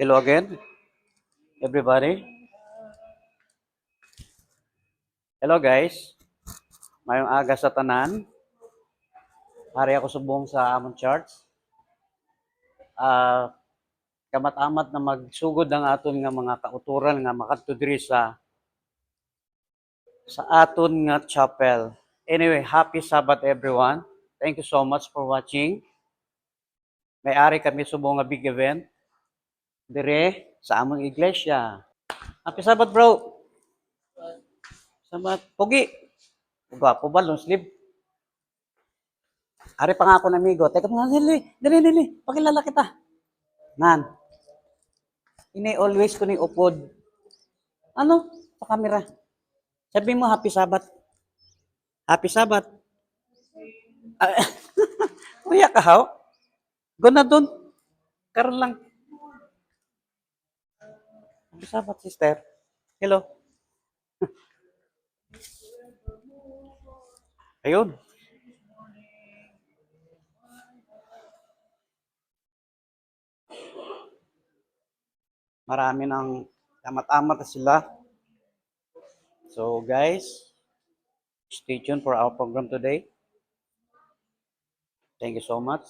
Hello again, everybody. Hello guys. Mayong aga sa tanan. Hari ako subong sa amon church. Ah, kamat-amat na magsugod ang aton nga mga kauturan nga makadto diri sa aton nga chapel. Anyway, happy Sabbath everyone. Thank you so much for watching. May-ari kami subong nga big event dire sa among iglesia. Happy Sabbath, bro. Sabbath. Pogi. Gwapo ba, long sleeve? Ari pa nga ako ng amigo. Teka mga, dili. Pakilala kita. Nan, ini always ko ni upod. Ano? Sa camera. Sabi mo, happy Sabbath. Happy Sabbath. Ah, kuya ka, how? Go na dun. Karon lang. Happy Sabbath, sister. Hello. Ayun. Marami ng amat-amat na sila. So, guys, stay tuned for our program today. Thank you so much.